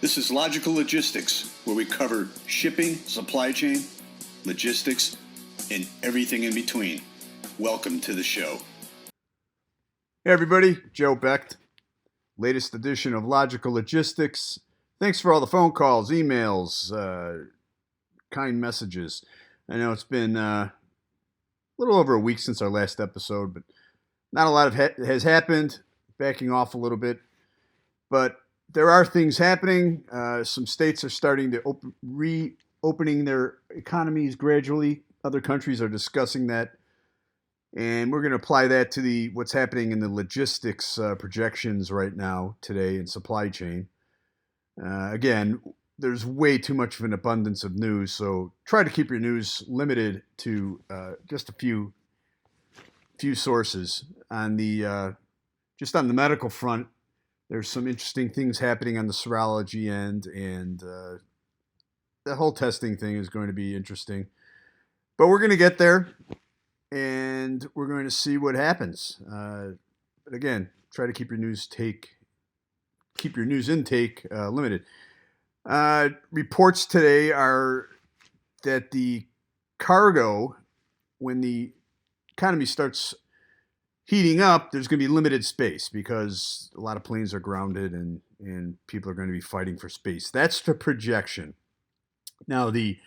This is Logical Logistics, where we cover shipping, supply chain, logistics, and everything in between. Welcome to the show. Hey everybody, Joe Becht, latest edition of Logical Logistics. Thanks for all the phone calls, emails, kind messages. I know it's been a little over a week since our last episode, but not a lot has happened, backing off a little bit. But there are things happening. Some states are starting to reopening their economies gradually. Other countries are discussing that. And we're going to apply that to what's happening in the logistics projections right now, today, in supply chain. Again, there's way too much of an abundance of news, so try to keep your news limited to just a few sources. Just on the medical front, there's some interesting things happening on the serology end, and the whole testing thing is going to be interesting. But we're going to get there, and we're going to see what happens. But again, try to keep your news intake limited. Reports today are that the cargo, when the economy starts heating up, there's going to be limited space because a lot of planes are grounded and people are going to be fighting for space. That's the projection. Now, the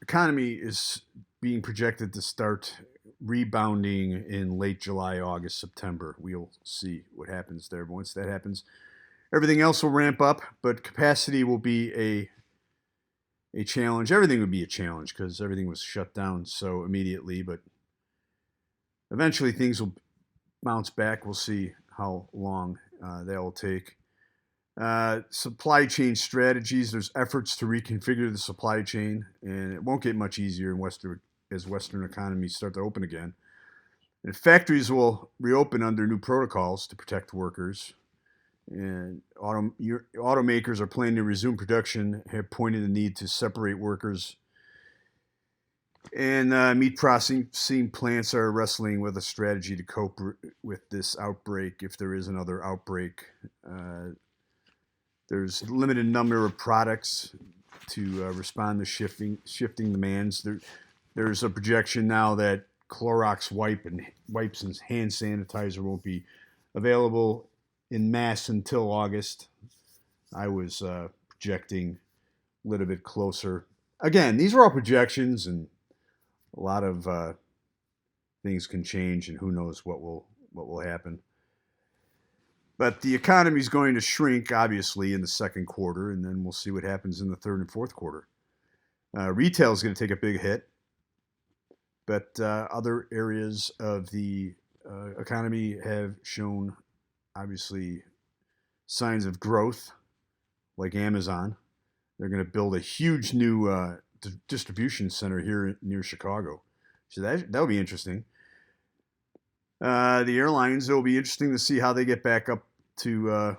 economy is being projected to start rebounding in late July, August, September. We'll see what happens there. But once that happens, everything else will ramp up, but capacity will be a challenge. Everything would be a challenge because everything was shut down so immediately, but eventually things will bounce back. We'll see how long that will take. Supply chain strategies. There's efforts to reconfigure the supply chain, and it won't get much easier as Western economies start to open again. And factories will reopen under new protocols to protect workers. And automakers are planning to resume production, have pointed the need to separate workers. And meat processing plants are wrestling with a strategy to cope with this outbreak, if there is another outbreak. There's a limited number of products to respond to shifting demands. There's a projection now that Clorox wipes and hand sanitizer won't be available in mass until August. I was projecting a little bit closer. Again, these are all projections, and a lot of things can change, and who knows what will happen. But the economy is going to shrink, obviously, in the second quarter, and then we'll see what happens in the third and fourth quarter. Retail is going to take a big hit, but other areas of the economy have shown, obviously, signs of growth, like Amazon. They're going to build a huge new distribution center here near Chicago. So that'll be interesting. The airlines, it'll be interesting to see how they get back up to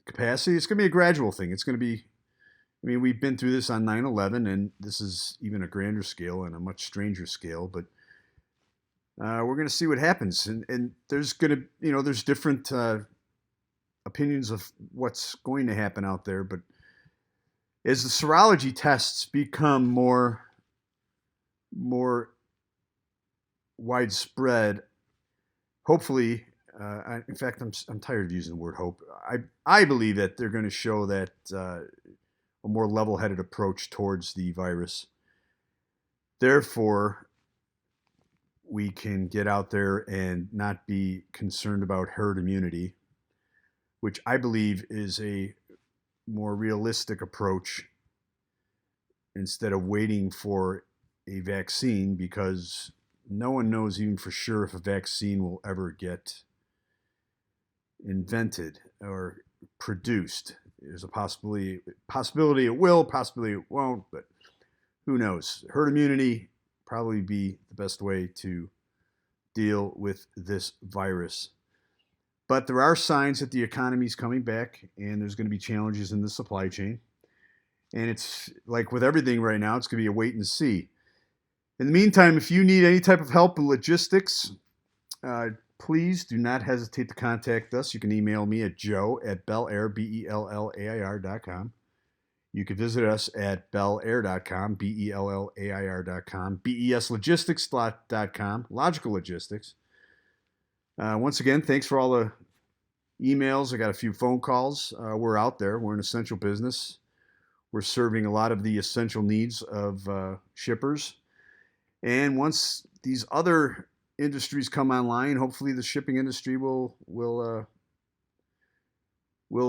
capacity. It's going to be a gradual thing. It's going to be, we've been through this on 9/11, and this is even a grander scale and a much stranger scale, but we're going to see what happens. And there's going to, there's different opinions of what's going to happen out there, but as the serology tests become more widespread, hopefully, in fact, I'm tired of using the word hope. I believe that they're going to show that a more level-headed approach towards the virus. Therefore, we can get out there and not be concerned about herd immunity, which I believe is a more realistic approach instead of waiting for a vaccine, because no one knows even for sure if a vaccine will ever get invented or produced. There's a possibility it will, possibly it won't, but who knows? Herd immunity probably be the best way to deal with this virus. But there are signs that the economy is coming back, and there's going to be challenges in the supply chain. And it's like with everything right now, it's going to be a wait and see. In the meantime, if you need any type of help in logistics, please do not hesitate to contact us. You can email me at joe@bellair, bellair.com. You can visit us at bellair.com, bellair.com, beslogistics.com, Logical Logistics. Once again, thanks for all the emails. I got a few phone calls. We're out there. We're an essential business. We're serving a lot of the essential needs of shippers. And once these other industries come online, hopefully the shipping industry will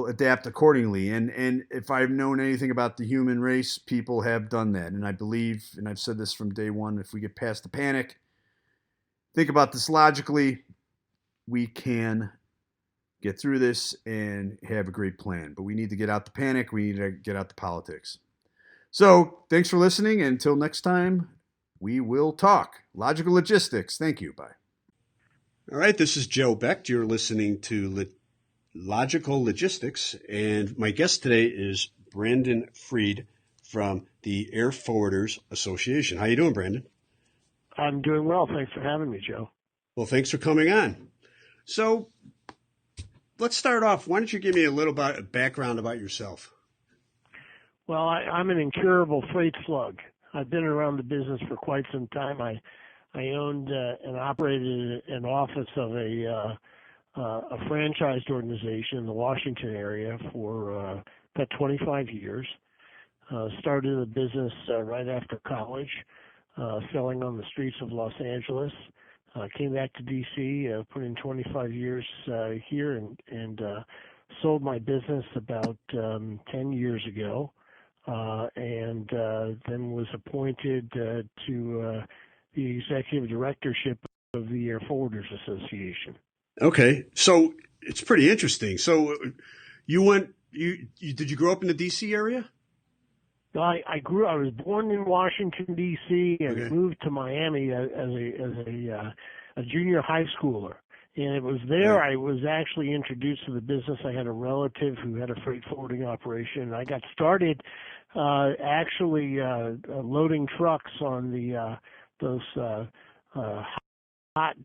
adapt accordingly. And if I've known anything about the human race, people have done that. And I believe, and I've said this from day one, if we get past the panic, think about this logically, we can get through this and have a great plan. But we need to get out the panic. We need to get out the politics. So thanks for listening. And until next time, we will talk. Logical Logistics. Thank you. Bye. All right. This is Joe Becht. You're listening to Logical Logistics. And my guest today is Brandon Freed from the Air Forwarders Association. How you doing, Brandon? I'm doing well. Thanks for having me, Joe. Well, thanks for coming on. So let's start off. Why don't you give me a little background about yourself? Well, I'm an incurable freight slug. I've been around the business for quite some time. I owned and operated an office of a franchised organization in the Washington area for about 25 years. Started the business right after college, selling on the streets of Los Angeles. Came back to D.C., put in 25 years here, and sold my business about 10 years ago, and then was appointed to the executive directorship of the Air Forwarders Association. Okay, so it's pretty interesting. So did you grow up in the D.C. area? I was born in Washington D.C. and Okay. moved to Miami as a junior high schooler. And it was there Right. I was actually introduced to the business. I had a relative who had a freight forwarding operation. I got started actually loading trucks on those hot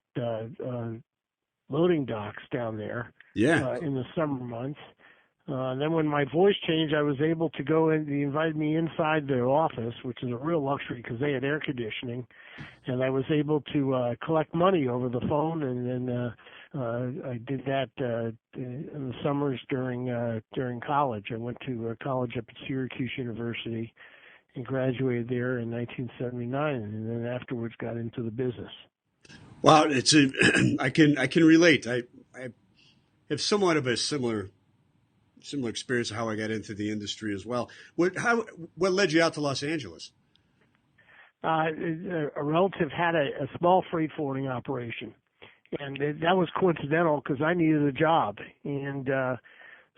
loading docks down there Yeah. in the summer months. Then when my voice changed, I was able to go in. They invited me inside their office, which is a real luxury because they had air conditioning, and I was able to collect money over the phone. And then I did that in the summers during college. I went to college up at Syracuse University and graduated there in 1979, and then afterwards got into the business. Well, I can relate. I have somewhat of a similar experience of how I got into the industry as well. What led you out to Los Angeles? A relative had a small freight forwarding operation, and that was coincidental because I needed a job, and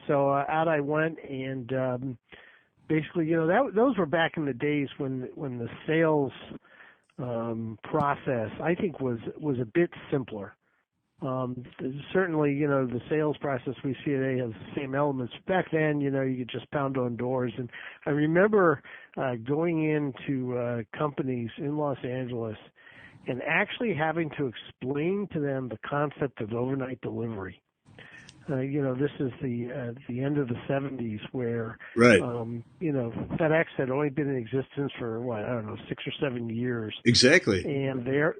so out I went, and basically, those were back in the days when the sales process, I think, was a bit simpler. Certainly, the sales process we see today has the same elements. Back then, you could just pound on doors. And I remember going into companies in Los Angeles and actually having to explain to them the concept of overnight delivery. This is the end of the 70s where, Right. FedEx had only been in existence for, 6 or 7 years. Exactly. And their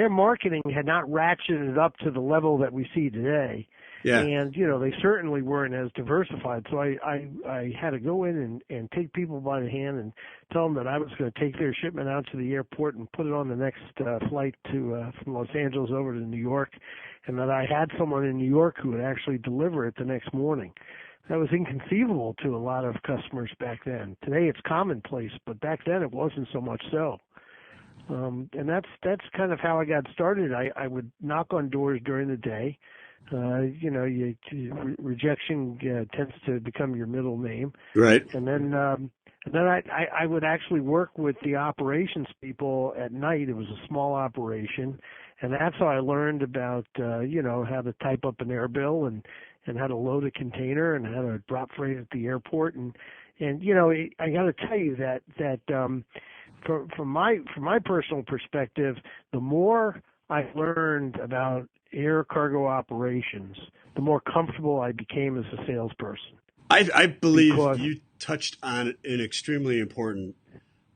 marketing had not ratcheted up to the level that we see today. Yeah. And, they certainly weren't as diversified. So I had to go in and take people by the hand and tell them that I was going to take their shipment out to the airport and put it on the next flight from Los Angeles over to New York, and that I had someone in New York who would actually deliver it the next morning. That was inconceivable to a lot of customers back then. Today it's commonplace, but back then it wasn't so much so. And that's kind of how I got started. I would knock on doors during the day. Rejection tends to become your middle name. Right. And then I would actually work with the operations people at night. It was a small operation, and that's how I learned about how to type up an air bill and how to load a container and how to drop freight at the airport. And I got to tell you that from my personal perspective, the more I learned about air cargo operations, the more comfortable I became as a salesperson. I believe Because you touched on an extremely important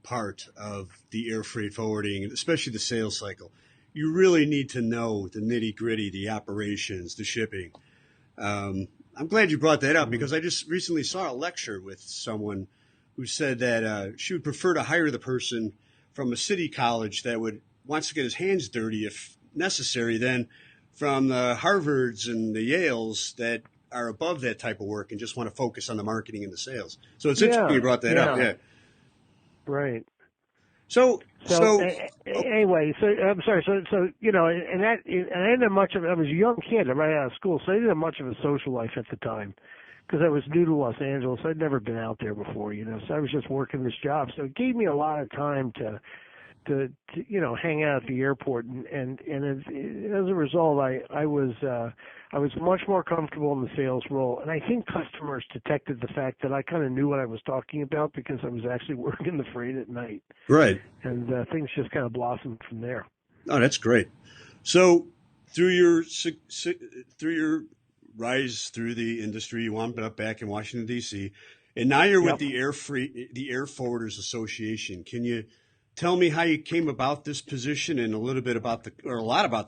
part of the air freight forwarding, especially the sales cycle. You really need to know the nitty gritty, the operations, the shipping. I'm glad you brought that up because I just recently saw a lecture with someone who said that she would prefer to hire the person from a city college that wants to get his hands dirty if necessary than from the Harvards and the Yales that are above that type of work and just want to focus on the marketing and the sales. So it's interesting you brought that up. Yeah. Right. So Anyway, so I'm sorry. So and I didn't have much of. I was a young kid right out of school, so I didn't have much of a social life at the time because I was new to Los Angeles. I'd never been out there before, so I was just working this job. So it gave me a lot of time to hang out at the airport, and as a result, I was much more comfortable in the sales role, and I think customers detected the fact that I kind of knew what I was talking about because I was actually working the freight at night. Right. And things just kind of blossomed from there. Oh, that's great. So through your rise through the industry, you wound up back in Washington D.C., and now you're with the Air Forwarders Association. Can you tell me how you came about this position and a lot about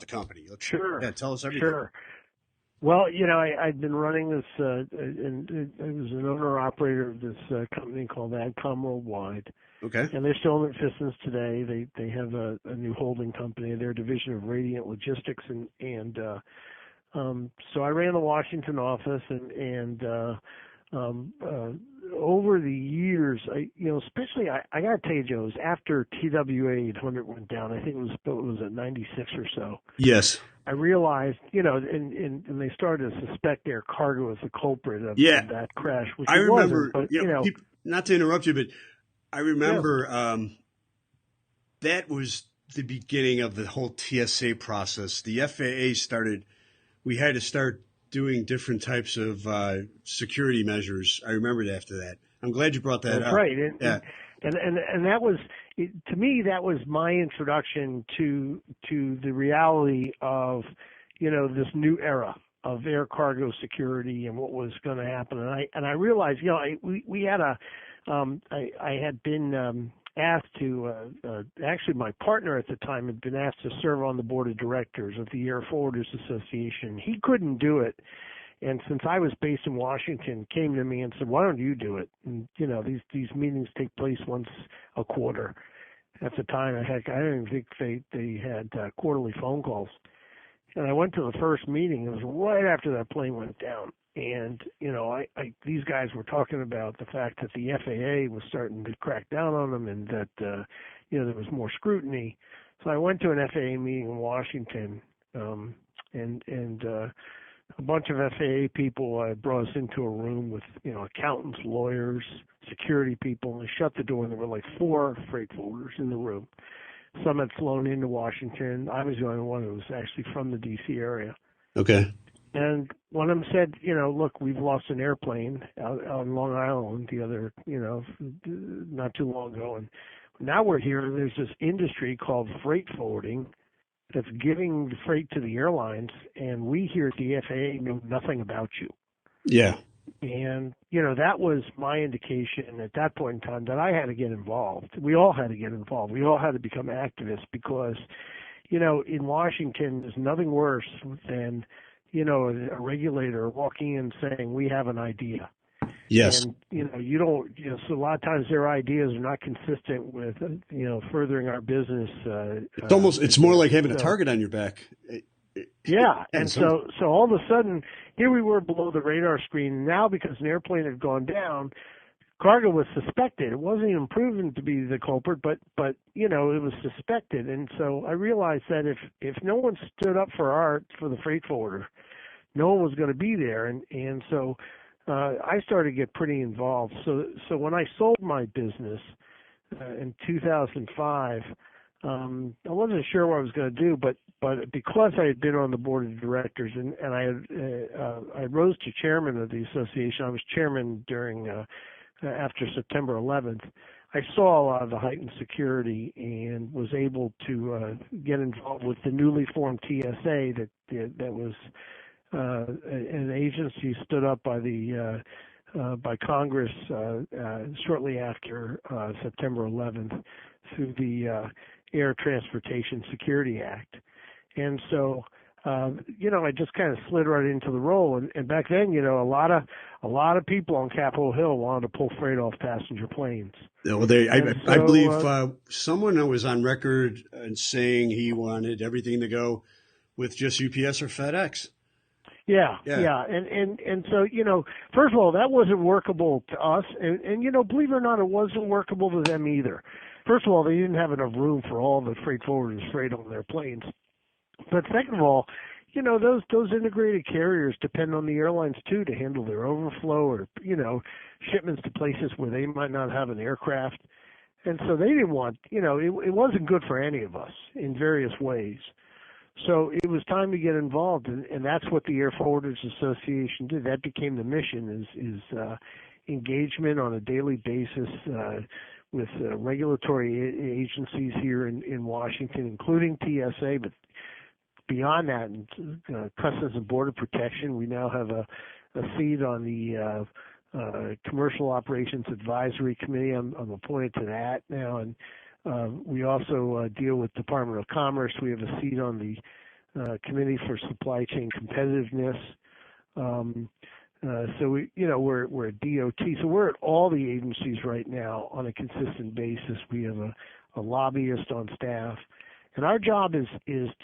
the company? Sure. Yeah, tell us everything. Sure. Well, I'd been running this, and I was an owner-operator of this company called AdCom Worldwide. Okay. And they're still in existence today. They have a new holding company. They're a division of Radiant Logistics, and so I ran the Washington office, and over the years, especially I got to tell you, Joe, it was after TWA 800 went down. I think it was at 96 or so. Yes. I realized, and they started to suspect air cargo as the culprit of that crash, which I remember. But, people, not to interrupt you, but I remember that was the beginning of the whole TSA process. The FAA we had to start doing different types of security measures. I remembered after that. I'm glad you brought that up. That's right. And that was, to me, that was my introduction to the reality of, this new era of air cargo security and what was going to happen. And I realized, we had I had been asked to, actually my partner at the time had been asked to serve on the board of directors of the Air Forwarders Association. He couldn't do it. And since I was based in Washington, came to me and said, "Why don't you do it?" And these meetings take place once a quarter. At the time, I don't even think they had quarterly phone calls. And I went to the first meeting. It was right after that plane went down. And these guys were talking about the fact that the FAA was starting to crack down on them, and that there was more scrutiny. So I went to an FAA meeting in Washington, and a bunch of FAA people brought us into a room with, accountants, lawyers, security people, and they shut the door, and there were like 4 freight forwarders in the room. Some had flown into Washington. I was the only one who was actually from the D.C. area. Okay. And one of them said, look, we've lost an airplane out on Long Island not too long ago. And now we're here. There's this industry called freight forwarding that's giving the freight to the airlines, and we here at the FAA know nothing about you. Yeah. And, that was my indication at that point in time that I had to get involved. We all had to get involved. We all had to become activists because, in Washington, there's nothing worse than, a regulator walking in saying, we have an idea. Yes. And, you don't, so a lot of times their ideas are not consistent with, furthering our business. It's more like having a target on your back. Yeah. And so all of a sudden, here we were below the radar screen. Now, because an airplane had gone down, cargo was suspected. It wasn't even proven to be the culprit, but it was suspected. And so I realized that if no one stood up for the freight forwarder, no one was going to be there. And so I started to get pretty involved. So when I sold my business in 2005, I wasn't sure what I was going to do, but because I had been on the board of directors and I rose to chairman of the association, I was chairman during after September 11th. I saw a lot of the heightened security and was able to get involved with the newly formed TSA that was an agency stood up by the by Congress shortly after September 11th through the Air Transportation Security Act. And so, I just kind of slid right into the role. And back then, a lot of people on Capitol Hill wanted to pull freight off passenger planes. Well, I believe someone that was on record and saying he wanted everything to go with just UPS or FedEx. Yeah. And so, first of all, that wasn't workable to us. And believe it or not, it wasn't workable to them either. First of all, they didn't have enough room for all the freight forwarders freight on their planes. But second of all, those integrated carriers depend on the airlines too to handle their overflow or, shipments to places where they might not have an aircraft. And so they didn't want, it wasn't good for any of us in various ways. So it was time to get involved, and that's what the Air Forwarders Association did. That became the mission: is engagement on a daily basis with regulatory agencies here in Washington, including TSA, but beyond that, Customs and Border Protection. We now have a seat on the Commercial Operations Advisory Committee. I'm appointed to that now, and we also deal with Department of Commerce. We have a seat on the Committee for Supply Chain Competitiveness. So we're a DOT. So we're at all the agencies right now on a consistent basis. We have a lobbyist on staff, and our job is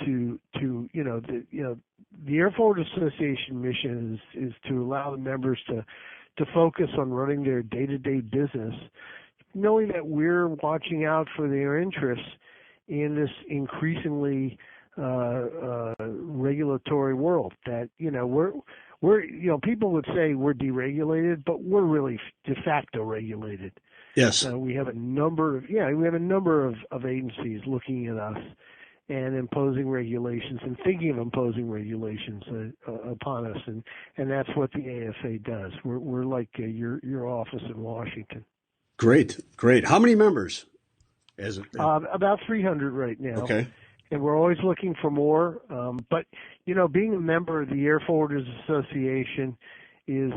to the Air Forwarders Association mission is to allow the members to focus on running their day-to-day business, knowing that we're watching out for their interests in this increasingly regulatory world. That we're people would say we're deregulated, but we're really de facto regulated. Yes, we have a number of agencies looking at us and imposing regulations and thinking of imposing regulations upon us, and that's what the AFA does. We're like your office in Washington. Great. How many members? About 300 right now. Okay. And we're always looking for more. But being a member of the Air Forwarders Association is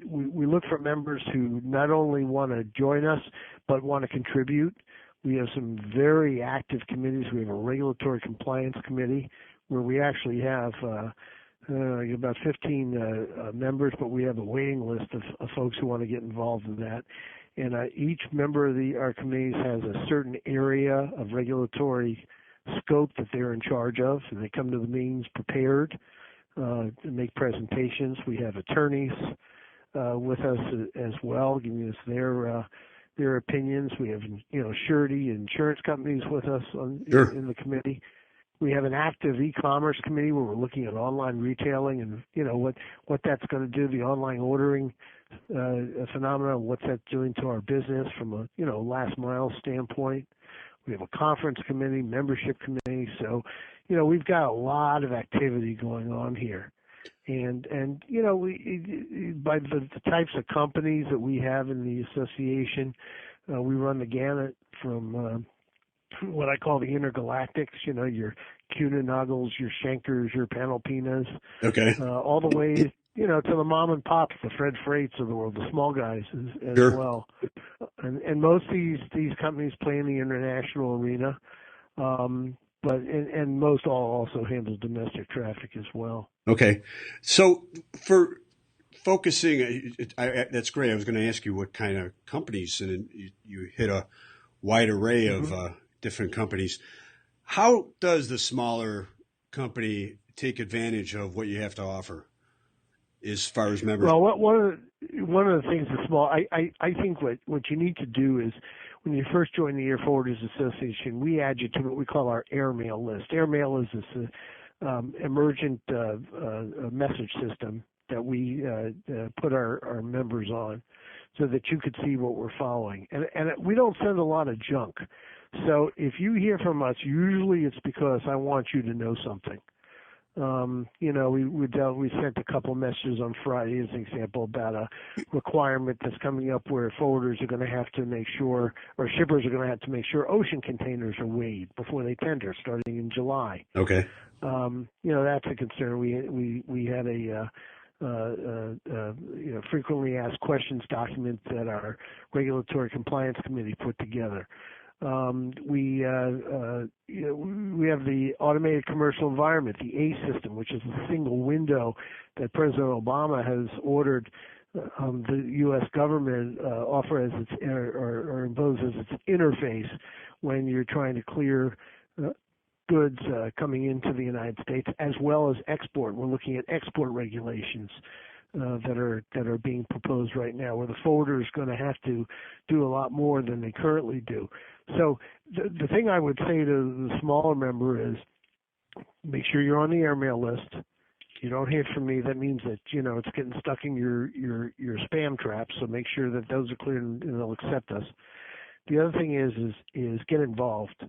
we look for members who not only want to join us but want to contribute. We have some very active committees. We have a regulatory compliance committee where we actually have about 15 members, but we have a waiting list of folks who want to get involved in that. And each member of our committees has a certain area of regulatory scope that they're in charge of, and they come to the meetings prepared to make presentations. We have attorneys with us as well, giving us their opinions. We have surety insurance companies with us in the committee. We have an active e-commerce committee where we're looking at online retailing and what that's going to do, the online ordering phenomenon, what's that doing to our business from a last mile standpoint. We have a conference committee, membership committee. So we've got a lot of activity going on here, and we by the types of companies that we have in the association, we run the gamut from what I call the intergalactics, your Kuehne+Nagel's, your Schenkers, your Panalpinas, okay, all the way, to the mom and pops, the Fred Freights of the world, the small guys as sure. well. And most of these companies play in the international arena, but most all also handle domestic traffic as well. Okay, so for focusing, that's great. I was going to ask you what kind of companies, and you hit a wide array of different companies. How does the smaller company take advantage of what you have to offer as far as members? Well, one of the things that's small, I think what you need to do is when you first join the Air Forwarders Association, we add you to what we call our airmail list. Airmail is this emergent message system that we put our members on so that you could see what we're following. And we don't send a lot of junk. So if you hear from us, usually it's because I want you to know something. We sent a couple messages on Friday, as an example, about a requirement that's coming up where forwarders are going to have to make sure, or shippers are going to have to make sure ocean containers are weighed before they tender, starting in July. Okay. That's a concern. We had a frequently asked questions document that our regulatory compliance committee put together. We have the automated commercial environment, the ACE system, which is a single window that President Obama has ordered the U.S. government offer as its or impose as its interface when you're trying to clear goods coming into the United States as well as export. We're looking at export regulations that are being proposed right now, where the forwarder is going to have to do a lot more than they currently do. So the thing I would say to the smaller member is make sure you're on the airmail list. You don't hear from me, that means that it's getting stuck in your spam trap. So make sure that those are clear and they'll accept us. The other thing is get involved.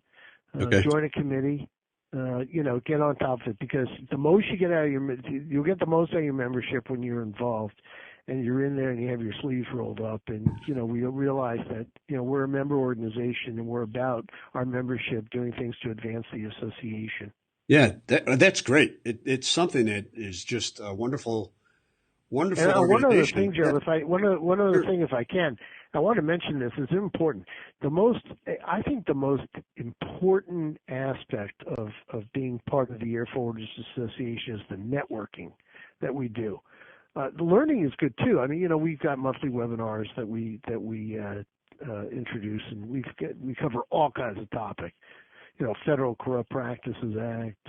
Okay. Join a committee. Get on top of it, because the most you get out of you'll get the most out of your membership when you're involved and you're in there and you have your sleeves rolled up, and we realize that we're a member organization and we're about our membership doing things to advance the association. Yeah, that's great. It's something that is just a wonderful And organization. one other thing, Joe, one other thing, if I can, I want to mention this. It's important. I think the most important aspect of being part of the Air Forwarders Association is the networking that we do. The learning is good too. I mean, we've got monthly webinars that we introduce, and we cover all kinds of topics. Federal Corrupt Practices Act.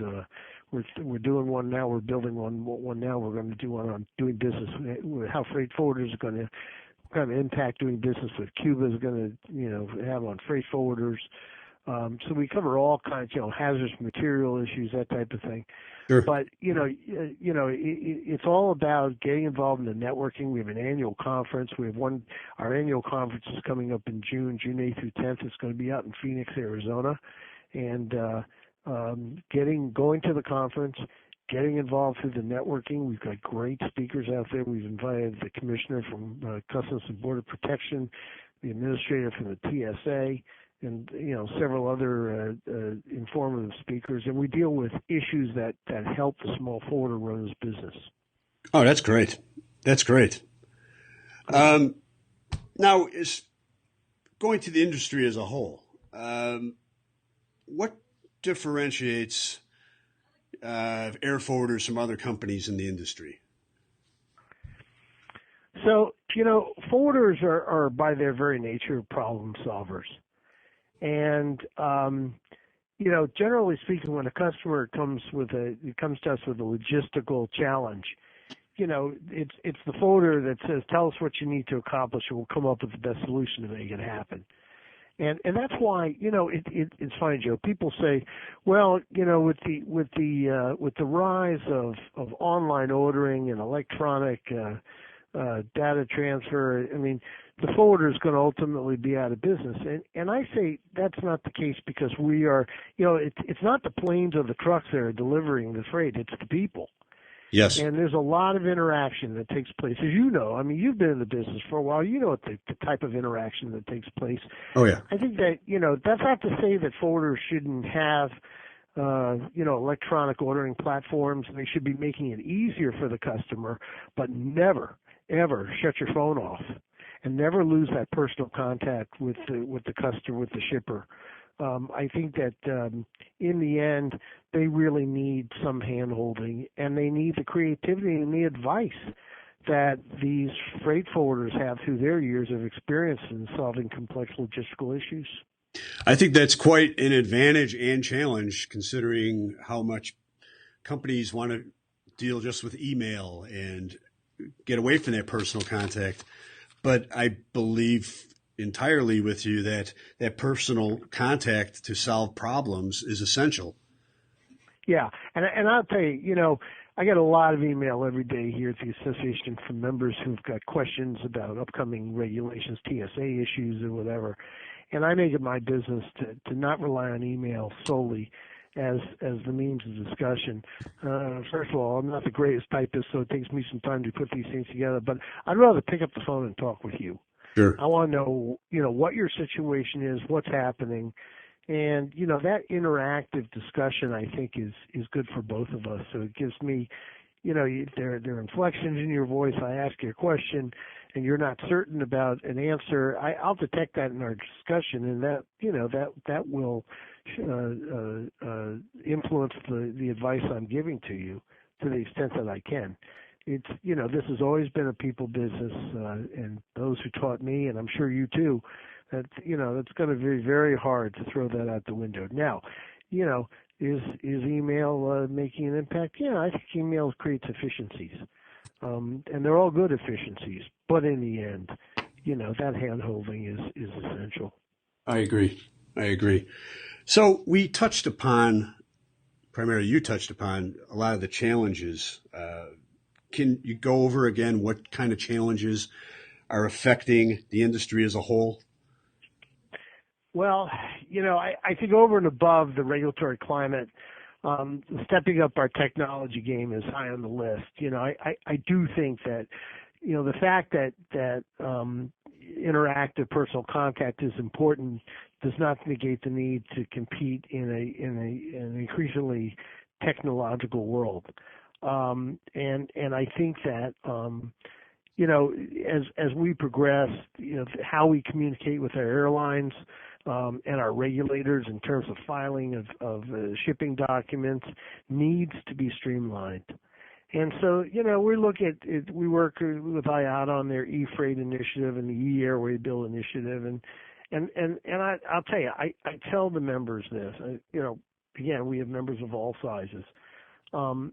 We're doing one now. We're building one now. We're going to do one on doing business, how freight forwarders are going to kind of impact doing business with Cuba is going to have on freight forwarders. So we cover all kinds, hazardous material issues, that type of thing. Sure. But it's all about getting involved in the networking. We have an annual conference. Our annual conference is coming up in June 8th through 10th. It's going to be out in Phoenix, Arizona, and going to the conference, getting involved through the networking. We've got great speakers out there. We've invited the commissioner from Customs and Border Protection, the administrator from the TSA, and several other informative speakers. And we deal with issues that help the small forwarder run his business. Oh, that's great. That's great. Now, is going to the industry as a whole, what differentiates air forwarders from other companies in the industry? So, forwarders are by their very nature problem solvers. And, generally speaking, when a customer comes to us with a logistical challenge, it's the forwarder that says, tell us what you need to accomplish, and we'll come up with the best solution to make it happen. And that's why, it's funny, Joe. People say, well, with the rise of online ordering and electronic data transfer, I mean, the forwarder is going to ultimately be out of business. And I say that's not the case, because we are, it's not the planes or the trucks that are delivering the freight, it's the people. Yes. And there's a lot of interaction that takes place. As you know, I mean, you've been in the business for a while. You know the type of interaction that takes place. Oh, yeah. I think that, that's not to say that forwarders shouldn't have, electronic ordering platforms. They should be making it easier for the customer, but never, ever shut your phone off, and never lose that personal contact with the customer, with the shipper. I think that in the end, they really need some hand-holding, and they need the creativity and the advice that these freight forwarders have through their years of experience in solving complex logistical issues. I think that's quite an advantage and challenge, considering how much companies want to deal just with email and get away from that personal contact. But I believe entirely with you that personal contact to solve problems is essential. Yeah, and I'll tell you, I get a lot of email every day here at the association from members who've got questions about upcoming regulations, TSA issues, or whatever. And I make it my business to not rely on email solely, as the means of discussion. First of all, I'm not the greatest typist, so it takes me some time to put these things together. But I'd rather pick up the phone and talk with you. Sure. I want to know, what your situation is, what's happening, and that interactive discussion I think is good for both of us. So it gives me, there are inflections in your voice. I ask you a question, and you're not certain about an answer. I'll detect that in our discussion, and that will influence the advice I'm giving to you to the extent that I can. It's this has always been a people business, and those who taught me, and I'm sure you too, that it's going to be very hard to throw that out the window. Now, is email making an impact? Yeah, I think email creates efficiencies, and they're all good efficiencies. But in the end, that hand-holding is essential. I agree. So we touched upon, primarily you touched upon, a lot of the challenges. Can you go over again what kind of challenges are affecting the industry as a whole? Well, I think over and above the regulatory climate, stepping up our technology game is high on the list. I do think that, the fact that interactive personal contact is important does not negate the need to compete in an increasingly technological world. And I think that, as we progress, how we communicate with our airlines, and our regulators in terms of filing of shipping documents needs to be streamlined. And so, we look at it, we work with IATA on their e-freight initiative and the e-airway bill initiative. And I'll tell you, I tell the members this, again, we have members of all sizes. And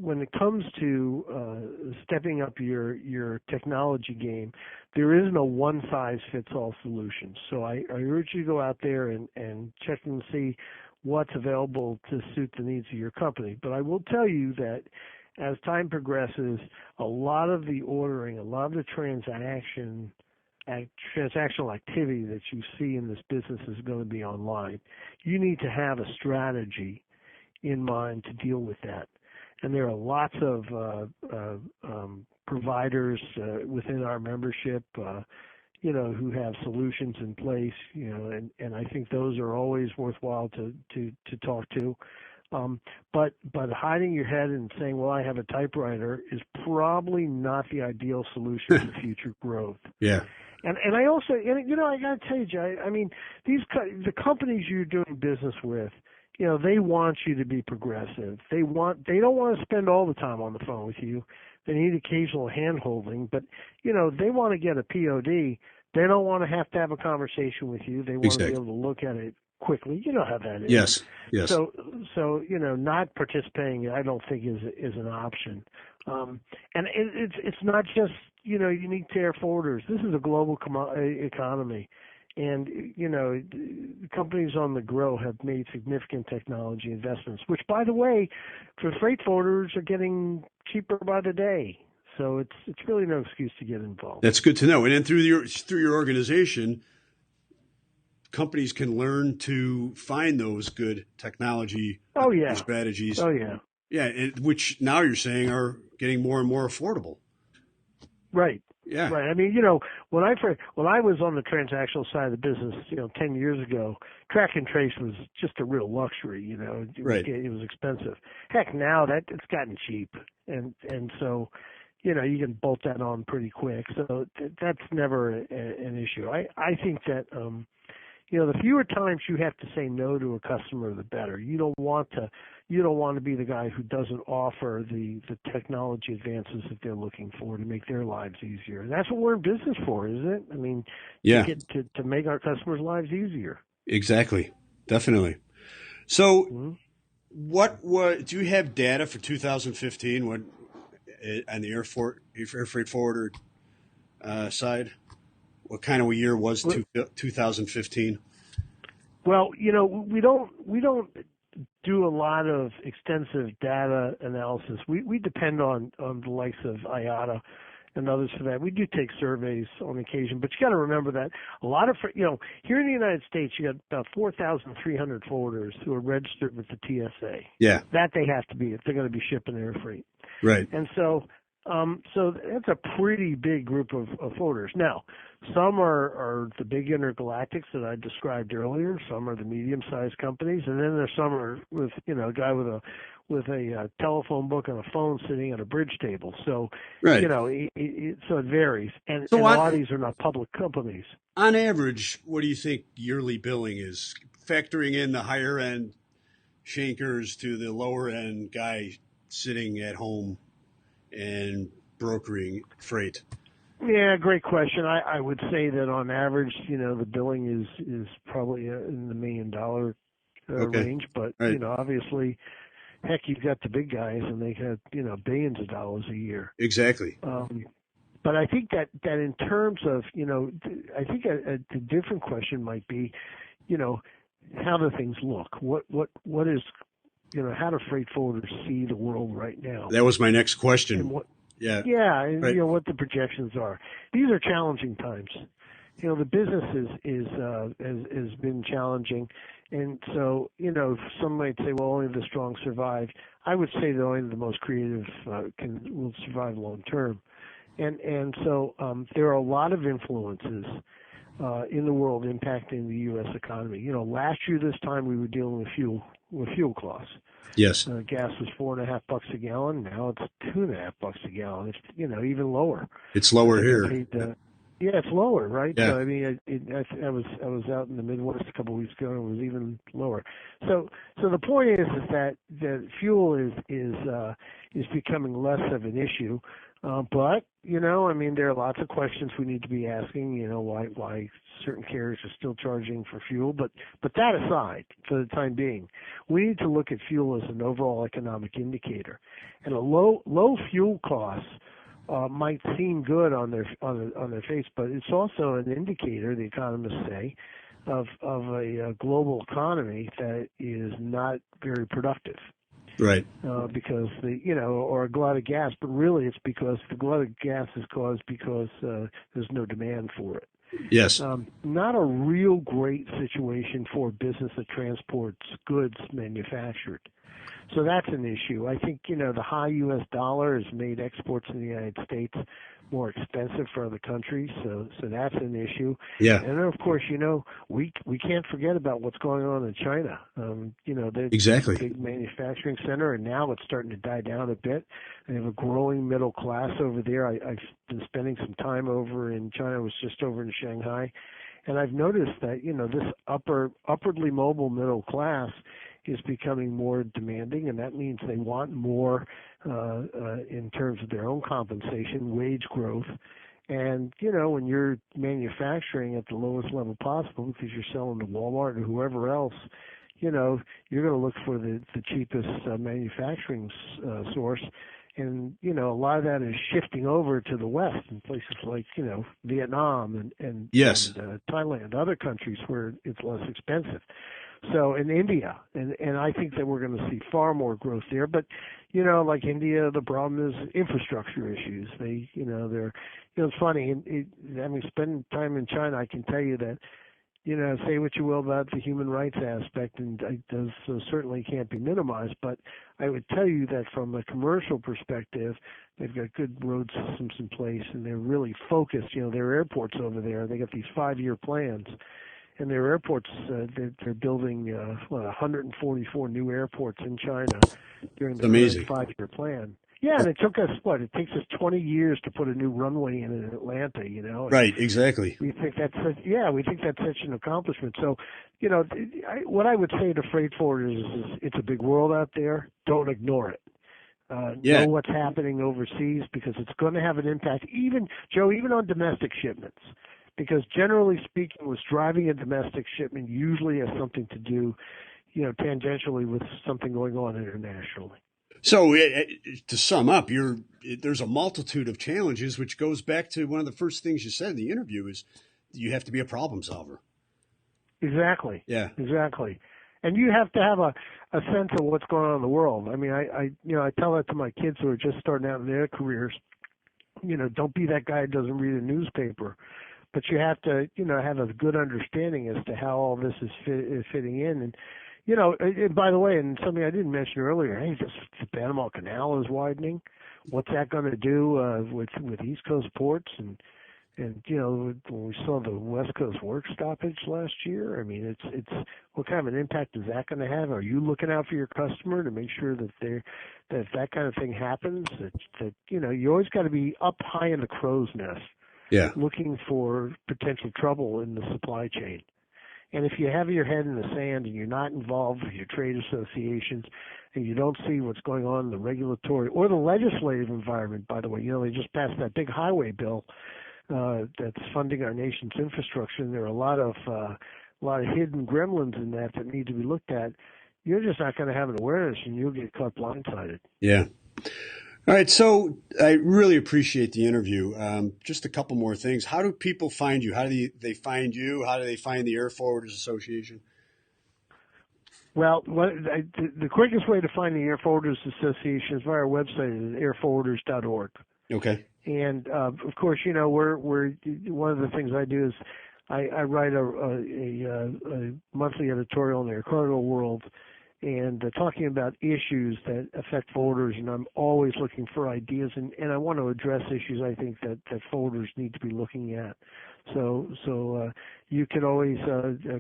when it comes to stepping up your technology game, there is no one-size-fits-all solution. So I urge you to go out there and check and see what's available to suit the needs of your company. But I will tell you that as time progresses, a lot of the ordering, a lot of the transactional activity that you see in this business is going to be online. You need to have a strategy in mind to deal with that. And there are lots of providers within our membership, who have solutions in place, and I think those are always worthwhile to talk to. But hiding your head and saying, well, I have a typewriter is probably not the ideal solution for future growth. Yeah. And I also, I got to tell you, Jay, I mean, the companies you're doing business with, they want you to be progressive. They don't want to spend all the time on the phone with you. They need occasional hand-holding, but, they want to get a POD. They don't want to have a conversation with you. They want to be able to look at it quickly. You know how that is. Yes. So not participating, I don't think is an option. And it's not just, unique to air forwarders. This is a global economy. And, companies on the grow have made significant technology investments, which, by the way, for freight forwarders are getting cheaper by the day. So it's really no excuse to get involved. That's good to know. And then through your organization, companies can learn to find those good technology strategies. Oh, yeah. Yeah, which now you're saying are getting more and more affordable. Right. Yeah. Right. I mean, when I was on the transactional side of the business, 10 years ago, track and trace was just a real luxury. It was expensive. Heck, now that it's gotten cheap, and so, you can bolt that on pretty quick. So that's never an issue. I think that the fewer times you have to say no to a customer, the better. You don't want to be the guy who doesn't offer the technology advances that they're looking for to make their lives easier. And that's what we're in business for, isn't it? I mean, to make our customers' lives easier. Exactly. Definitely. So what do you have data for 2015 on the air freight forwarder side? What kind of a year was 2015? Well, we don't do a lot of extensive data analysis. We depend on the likes of IATA and others for that. We do take surveys on occasion, but you got to remember that a lot of, here in the United States, you got about 4,300 forwarders who are registered with the TSA. Yeah. That they have to be if they're going to be shipping air freight. Right. And so that's a pretty big group of forwarders. Now, some are the big intergalactics that I described earlier. Some are the medium-sized companies, and then there's some are with a guy with a telephone book and a phone sitting at a bridge table. So Right. So it varies, and, So and a lot of these are not public companies. On average, what do you think yearly billing is, factoring in the higher end shankers to the lower end guy sitting at home and brokering freight? Yeah, great question. I would say that on average, the billing is probably in the $1 million range, but right. Obviously, heck, you've got the big guys, and they have billions of dollars a year. Exactly. But I think that in terms of I think a different question might be, how do things look? What is how do freight forwarders see the world right now? That was my next question. And yeah, and right. What the projections are. These are challenging times. The business has been challenging, and so some might say, well, only the strong survive. I would say that only the most creative will survive long term, and so there are a lot of influences in the world impacting the U.S. economy. Last year this time we were dealing with fuel costs. Yes. Gas was $4.50 a gallon. Now it's $2.50 a gallon. It's even lower. It's lower here. Yeah, it's lower, right? Yeah. So I mean, I was out in the Midwest a couple of weeks ago, and it was even lower. So the point is that fuel is becoming less of an issue. But I mean, there are lots of questions we need to be asking. Why certain carriers are still charging for fuel. But that aside, for the time being, we need to look at fuel as an overall economic indicator, and a low fuel costs might seem good on their face, but it's also an indicator, the economists say, of a global economy that is not very productive. Right. Because or a glut of gas, but really it's because the glut of gas is caused because there's no demand for it. Yes. Not a real great situation for a business that transports goods manufactured. So that's an issue. I think, the high U.S. dollar has made exports in the United States more expensive for other countries, so that's an issue. Yeah. And then, of course, we can't forget about what's going on in China. They're Exactly. a big manufacturing center, and now it's starting to die down a bit. They have a growing middle class over there. I've been spending some time over in China. I was just over in Shanghai, and I've noticed that, this upwardly mobile middle class is becoming more demanding, and that means they want more in terms of their own compensation, wage growth. And, when you're manufacturing at the lowest level possible because you're selling to Walmart or whoever else, you're going to look for the cheapest manufacturing source. And, a lot of that is shifting over to the West in places like, Vietnam and Yes. and Thailand, other countries where it's less expensive. So in India, and I think that we're going to see far more growth there. But, like India, the problem is infrastructure issues. It's funny. Having spent time in China, I can tell you that, say what you will about the human rights aspect, and those certainly can't be minimized. But I would tell you that from a commercial perspective, they've got good road systems in place, and they're really focused. Their airports over there, they got these 5-year plans. And their airports, they're building 144 new airports in China during the 5-year plan. Yeah, and it took us, it takes us 20 years to put a new runway in Atlanta, Right, exactly. We think that's such an accomplishment. So, what I would say to freight forwarders is it's a big world out there. Don't ignore it. Know what's happening overseas because it's going to have an impact, even on domestic shipments. Because generally speaking, what's driving a domestic shipment usually has something to do, tangentially with something going on internationally. So to sum up, there's a multitude of challenges, which goes back to one of the first things you said in the interview is you have to be a problem solver. Exactly. Yeah. Exactly. And you have to have a sense of what's going on in the world. I mean, I tell that to my kids who are just starting out in their careers. don't be that guy who doesn't read a newspaper. But you have to, have a good understanding as to how all this is fitting in. And, and by the way, and something I didn't mention earlier, hey, the Panama Canal is widening. What's that going to do with East Coast ports? And when we saw the West Coast work stoppage last year, I mean, it's what kind of an impact is that going to have? Are you looking out for your customer to make sure that if that kind of thing happens, that you always got to be up high in the crow's nest. Yeah. Looking for potential trouble in the supply chain. And if you have your head in the sand and you're not involved with your trade associations and you don't see what's going on in the regulatory or the legislative environment, by the way, they just passed that big highway bill that's funding our nation's infrastructure, and there are a lot of hidden gremlins in that need to be looked at. You're just not going to have an awareness, and you'll get caught blindsided. Yeah. All right, so I really appreciate the interview. Just a couple more things. How do people find you? How do they find you? How do they find the Air Forwarders Association? Well, the quickest way to find the Air Forwarders Association is via our website at airforwarders.org. Okay. And of course, we're one of the things I do is I write a monthly editorial in the Air Cargo World, and talking about issues that affect forwarders, and I'm always looking for ideas, and I want to address issues I think that forwarders need to be looking at. So you can always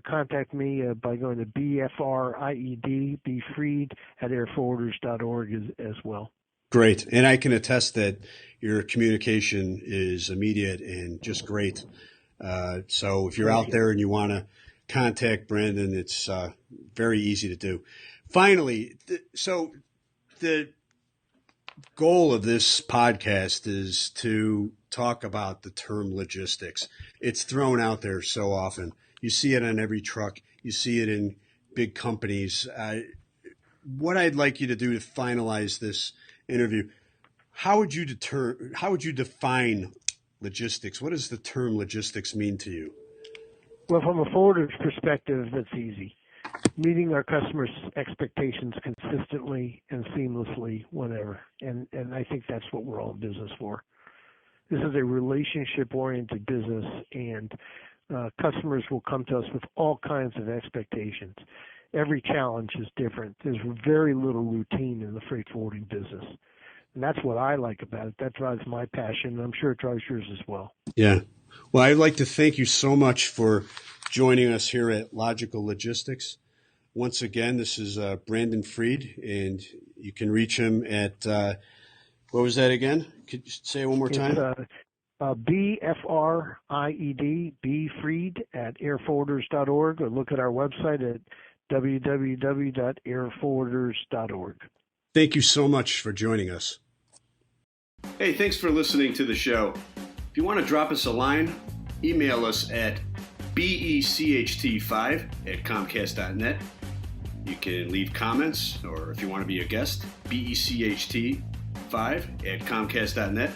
contact me by going to BFRIED, BFried at airforwarders.org as well. Great. And I can attest that your communication is immediate and just great. So if you're out there and you want to contact Brandon, it's very easy to do. Finally, so the goal of this podcast is to talk about the term logistics. It's thrown out there so often. You see it on every truck. You see it in big companies. What I'd like you to do to finalize this interview, how would you define logistics? What does the term logistics mean to you? Well, from a forwarder's perspective, that's easy. Meeting our customers' expectations consistently and seamlessly whenever. And I think that's what we're all in business for. This is a relationship-oriented business, and customers will come to us with all kinds of expectations. Every challenge is different. There's very little routine in the freight forwarding business. And that's what I like about it. That drives my passion, and I'm sure it drives yours as well. Yeah. Well, I'd like to thank you so much for joining us here at Logical Logistics. Once again, this is Brandon Fried, and you can reach him at, what was that again? Could you say it one more time? BFRIED, BFried at airforwarders.org, or look at our website at www.airforwarders.org. Thank you so much for joining us. Hey, thanks for listening to the show. If you want to drop us a line, email us at becht5@comcast.net. You can leave comments, or if you want to be a guest, becht5@comcast.net.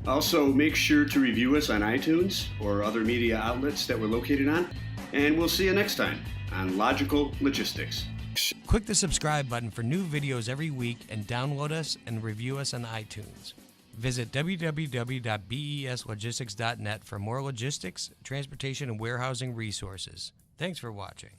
Also, make sure to review us on iTunes or other media outlets that we're located on, and we'll see you next time on Logical Logistics. Click the subscribe button for new videos every week and download us and review us on iTunes. Visit www.beslogistics.net for more logistics, transportation, and warehousing resources. Thanks for watching.